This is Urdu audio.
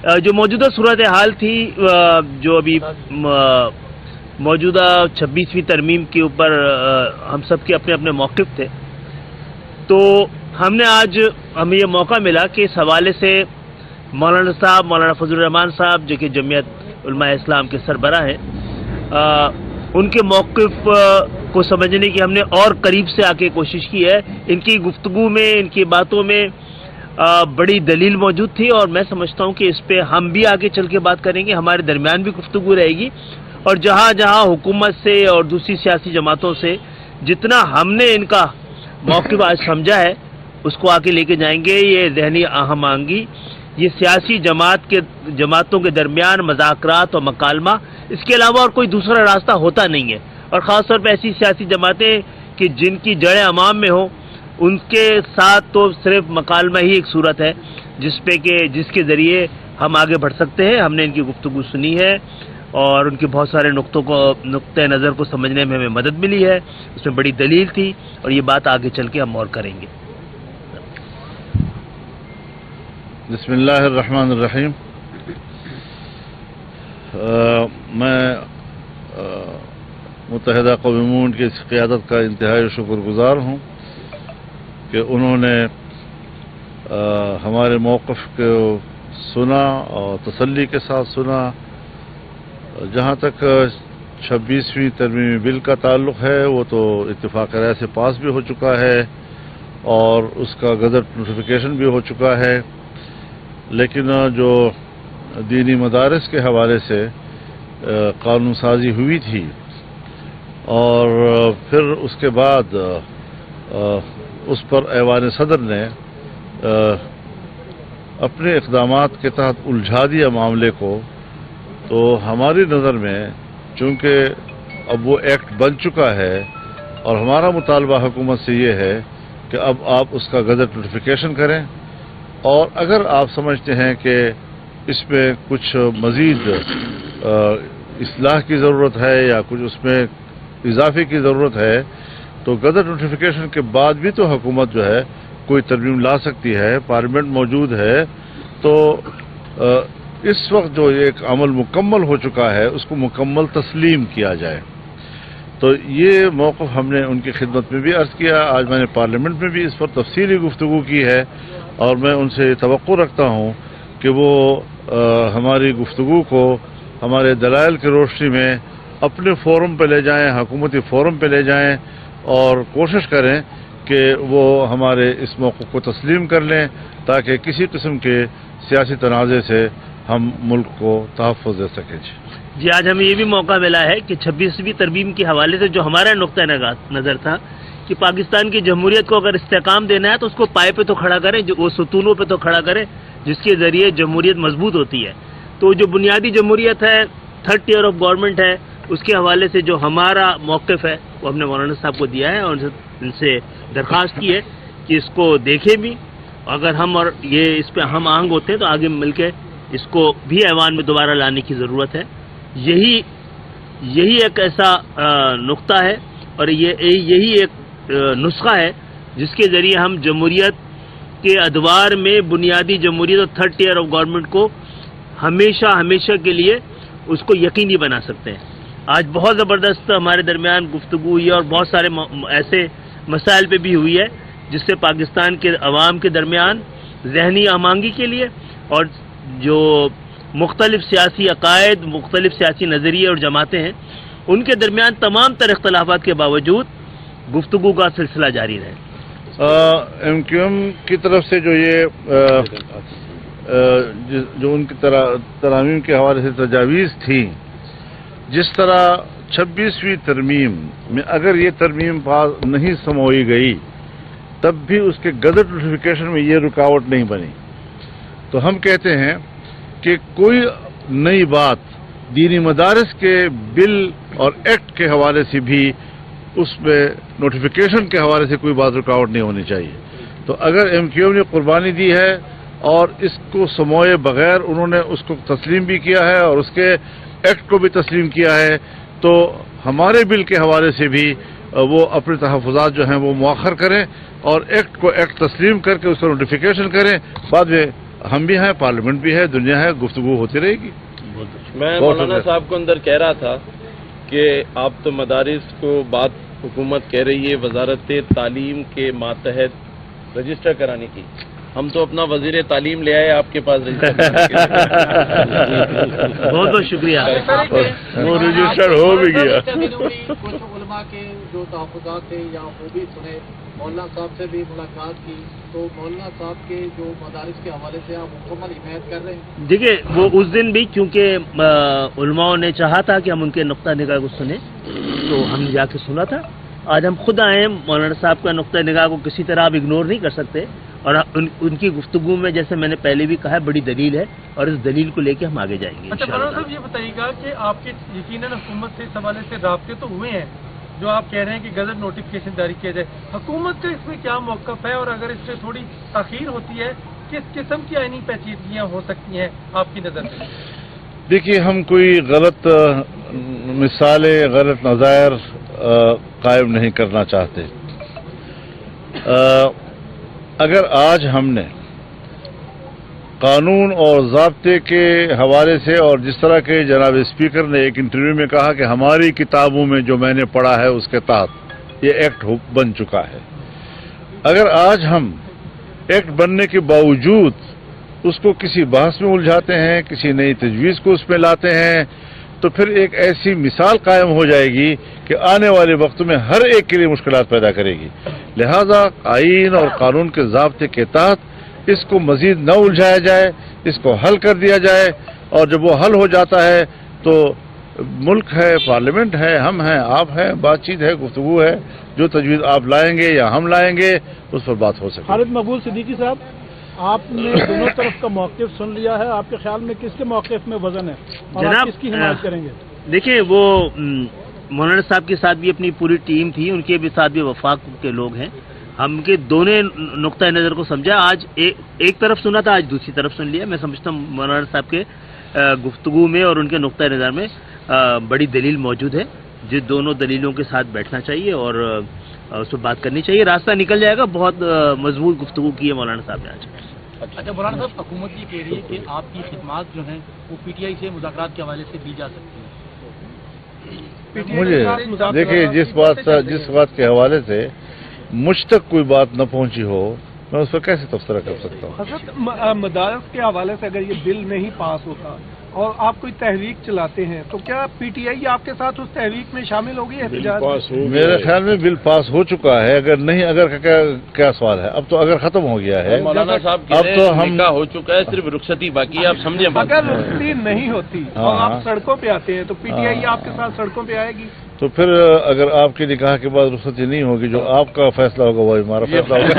جو موجودہ صورتحال تھی، جو ابھی موجودہ 26ویں ترمیم کے اوپر ہم سب کے اپنے اپنے موقف تھے، تو ہمیں یہ موقع ملا کہ اس حوالے سے مولانا صاحب، مولانا فضل الرحمان صاحب جو کہ جمعیت علماء اسلام کے سربراہ ہیں، ان کے موقف کو سمجھنے کی ہم نے اور قریب سے آ کے کوشش کی ہے۔ ان کی گفتگو میں، ان کی باتوں میں بڑی دلیل موجود تھی، اور میں سمجھتا ہوں کہ اس پہ ہم بھی آگے چل کے بات کریں گے، ہمارے درمیان بھی گفتگو رہے گی، اور جہاں جہاں حکومت سے اور دوسری سیاسی جماعتوں سے جتنا ہم نے ان کا موقف آج سمجھا ہے اس کو آگے لے کے جائیں گے۔ یہ ذہنی ہم آہنگی، یہ سیاسی جماعتوں کے درمیان مذاکرات اور مکالمہ، اس کے علاوہ اور کوئی دوسرا راستہ ہوتا نہیں ہے، اور خاص طور پہ ایسی سیاسی جماعتیں کہ جن کی جڑیں عوام میں ہوں، ان کے ساتھ تو صرف مکالمہ ہی ایک صورت ہے جس کے ذریعے ہم آگے بڑھ سکتے ہیں۔ ہم نے ان کی گفتگو سنی ہے اور ان کے بہت سارے نقطۂ نظر کو سمجھنے میں ہمیں مدد ملی ہے، اس میں بڑی دلیل تھی، اور یہ بات آگے چل کے ہم اور کریں گے۔ بسم اللہ الرحمن الرحیم۔ میں متحدہ قومی موومنٹ کی اس قیادت کا انتہائی شکر گزار ہوں کہ انہوں نے ہمارے موقف کو سنا اور تسلی کے ساتھ سنا۔ جہاں تک 26ویں ترمیمی بل کا تعلق ہے، وہ تو اتفاق رائے سے پاس بھی ہو چکا ہے اور اس کا گزٹ نوٹیفیکیشن بھی ہو چکا ہے، لیکن جو دینی مدارس کے حوالے سے قانون سازی ہوئی تھی اور پھر اس کے بعد اس پر ایوان صدر نے اپنے اقدامات کے تحت الجھا دیا معاملے کو، تو ہماری نظر میں چونکہ اب وہ ایکٹ بن چکا ہے اور ہمارا مطالبہ حکومت سے یہ ہے کہ اب آپ اس کا گزٹ نوٹیفیکیشن کریں، اور اگر آپ سمجھتے ہیں کہ اس میں کچھ مزید اصلاح کی ضرورت ہے یا کچھ اس میں اضافے کی ضرورت ہے، تو گزٹ نوٹیفیکیشن کے بعد بھی تو حکومت جو ہے کوئی ترمیم لا سکتی ہے، پارلیمنٹ موجود ہے، تو اس وقت جو ایک عمل مکمل ہو چکا ہے اس کو مکمل تسلیم کیا جائے۔ تو یہ موقف ہم نے ان کی خدمت میں بھی عرض کیا، آج میں نے پارلیمنٹ میں بھی اس پر تفصیلی گفتگو کی ہے، اور میں ان سے توقع رکھتا ہوں کہ وہ ہماری گفتگو کو ہمارے دلائل کی روشنی میں اپنے فورم پہ لے جائیں، حکومتی فورم پہ لے جائیں، اور کوشش کریں کہ وہ ہمارے اس موقف کو تسلیم کر لیں تاکہ کسی قسم کے سیاسی تنازع سے ہم ملک کو تحفظ دے سکیں۔ جی، آج ہمیں یہ بھی موقع ملا ہے کہ 26ویں ترمیم کے حوالے سے جو ہمارا نقطہ نظر تھا کہ پاکستان کی جمہوریت کو اگر استحکام دینا ہے تو اس کو پائے پہ تو کھڑا کریں، وہ ستونوں پہ تو کھڑا کریں جس کے ذریعے جمہوریت مضبوط ہوتی ہے۔ تو جو بنیادی جمہوریت ہے، تھرڈ ٹیئر آف گورنمنٹ ہے، اس کے حوالے سے جو ہمارا موقف ہے وہ ہم نے مولانا صاحب کو دیا ہے، اور ان سے درخواست کی ہے کہ اس کو دیکھیں بھی، اگر ہم اور یہ اس پہ ہم آہنگ ہوتے ہیں تو آگے مل کے اس کو بھی ایوان میں دوبارہ لانے کی ضرورت ہے۔ یہی ایک ایسا نقطہ ہے اور یہی ایک نسخہ ہے جس کے ذریعے ہم جمہوریت کے ادوار میں بنیادی جمہوریت اور تھرڈ ٹیئر آف گورنمنٹ کو ہمیشہ کے لیے اس کو یقینی بنا سکتے ہیں۔ آج بہت زبردست ہمارے درمیان گفتگو ہوئی ہے اور بہت سارے ایسے مسائل پہ بھی ہوئی ہے جس سے پاکستان کے عوام کے درمیان ذہنی ہمانگی کے لیے اور جو مختلف سیاسی عقائد، مختلف سیاسی نظریے اور جماعتیں ہیں، ان کے درمیان تمام تر اختلافات کے باوجود گفتگو کا سلسلہ جاری رہے۔ ایم کیو ایم کی طرف سے جو ان کی ترامیم کے حوالے سے تجاویز تھی، جس طرح 26ویں ترمیم میں اگر یہ ترمیم نہیں سموئی گئی تب بھی اس کے گزٹ نوٹیفیکیشن میں یہ رکاوٹ نہیں بنی، تو ہم کہتے ہیں کہ کوئی نئی بات دینی مدارس کے بل اور ایکٹ کے حوالے سے بھی اس میں نوٹیفیکیشن کے حوالے سے کوئی بات رکاوٹ نہیں ہونی چاہیے۔ تو اگر ایم کیو ایم نے قربانی دی ہے اور اس کو سموئے بغیر انہوں نے اس کو تسلیم بھی کیا ہے اور اس کے ایکٹ کو بھی تسلیم کیا ہے، تو ہمارے بل کے حوالے سے بھی وہ اپنے تحفظات جو ہیں وہ مؤخر کریں اور ایکٹ کو ایکٹ تسلیم کر کے اس کا نوٹیفیکیشن کریں، بعد میں ہم بھی ہیں, پارلیمنٹ بھی ہے, دنیا ہے, گفتگو ہوتی رہے گی. میں مولانا صاحب کو اندر کہہ رہا تھا کہ آپ تو مدارس کو بات حکومت کہہ رہی ہے وزارت تعلیم کے ماتحت رجسٹر کرانے کی, ہم تو اپنا وزیر تعلیم لے آئے آپ کے پاس رجسٹر کرانے کے لیے. بہت بہت شکریہ. وہ رجسٹر ہو بھی گیا. کچھ علماء کے جو تحفظات تھے یا وہ بھی سنے, مولانا صاحب سے بھی ملاقات کی, تو مولانا صاحب کے جو مدارس کے حوالے سے آپ مکمل حمایت کر رہے ہیں؟ دیکھیے وہ اس دن بھی کیونکہ علماء نے چاہا تھا کہ ہم ان کے نقطہ نگاہ کو سنیں تو ہم نے جا کے سنا تھا. آج ہم خود آئے ہیں, مولانا صاحب کا نقطہ نگاہ کو کسی طرح آپ اگنور نہیں کر سکتے, اور ان کی گفتگو میں جیسے میں نے پہلے بھی کہا بڑی دلیل ہے, اور اس دلیل کو لے کے ہم آگے جائیں گے. اچھا مولانا صاحب یہ بتائیے گا کہ آپ کے یقیناً حکومت سے اس حوالے سے رابطے تو ہوئے ہیں, جو آپ کہہ رہے ہیں کہ گزٹ نوٹیفکیشن جاری کیا جائے, حکومت کا اس میں کیا موقف ہے, اور اگر اس سے تھوڑی تاخیر ہوتی ہے کس قسم کی آئینی پیچیدگیاں ہو سکتی ہیں آپ کی نظر میں؟ دیکھیے ہم کوئی غلط مثالیں, غلط نظائر قائم نہیں کرنا چاہتے. اگر آج ہم نے قانون اور ضابطے کے حوالے سے, اور جس طرح کے جناب اسپیکر نے ایک انٹرویو میں کہا کہ ہماری کتابوں میں جو میں نے پڑھا ہے اس کے تحت یہ ایکٹ بن چکا ہے, اگر آج ہم ایکٹ بننے کے باوجود اس کو کسی بحث میں الجھاتے ہیں, کسی نئی تجویز کو اس میں لاتے ہیں, تو پھر ایک ایسی مثال قائم ہو جائے گی کہ آنے والے وقت میں ہر ایک کے لیے مشکلات پیدا کرے گی. لہذا آئین اور قانون کے ضابطے کے تحت اس کو مزید نہ الجھایا جائے, اس کو حل کر دیا جائے, اور جب وہ حل ہو جاتا ہے تو ملک ہے, پارلیمنٹ ہے, ہم ہیں, آپ ہیں, بات چیت ہے, گفتگو ہے, جو تجویز آپ لائیں گے یا ہم لائیں گے اس پر بات ہو سکے. خالد مقبول صدیقی صاحب, آپ نے دونوں طرف کا موقف سن لیا ہے, آپ کے خیال میں کس کے موقف میں وزن ہے اور آپ جناب کس کی حمایت کریں گے؟ دیکھیں وہ مولانا صاحب کے ساتھ بھی اپنی پوری ٹیم تھی, ان کے بھی ساتھ بھی وفاق کے لوگ ہیں, ہم کے دونوں نقطۂ نظر کو سمجھا. آج ایک طرف سنا تھا, آج دوسری طرف سن لیا. میں سمجھتا ہوں مولانا صاحب کے گفتگو میں اور ان کے نقطۂ نظر میں بڑی دلیل موجود ہے, جس دونوں دلیلوں کے ساتھ بیٹھنا چاہیے اور اس پر بات کرنی چاہیے, راستہ نکل جائے گا. بہت مضبوط گفتگو کی ہے مولانا صاحب نے آج. اچھا مولانا صاحب, حکومت یہ کہہ رہی ہے کہ آپ کی خدمات جو ہیں وہ پی ٹی آئی سے مذاکرات کے حوالے سے دی جا سکتی ہیں. مجھے دیکھیے جس بات کے حوالے سے مجھ تک کوئی بات نہ پہنچی ہو, میں اس پر کیسے تبصرہ کر سکتا ہوں؟ حضرت مدارس کے حوالے سے اگر یہ بل نہیں پاس ہوتا اور آپ کوئی تحریک چلاتے ہیں تو کیا پی ٹی آئی آپ کے ساتھ اس تحریک میں شامل ہوگی احتجاج؟ میرے خیال میں بل پاس ہو چکا ہے. اگر نہیں, اگر کا کیا سوال ہے؟ اب تو اگر ختم ہو گیا ہے, مولانا صاحب اب تو ہم نکاح ہو چکا ہے, صرف رخصتی باقی ہے, آپ سمجھیں بات. اگر رخصتی نہیں ہوتی اور آپ سڑکوں پہ آتے ہیں تو پی ٹی آئی آپ کے ساتھ سڑکوں پہ آئے گی؟ تو پھر اگر آپ کے نکاح کے بعد رخصتی نہیں ہوگی, جو آپ کا فیصلہ ہوگا وہی ہمارا فیصلہ ہوگا.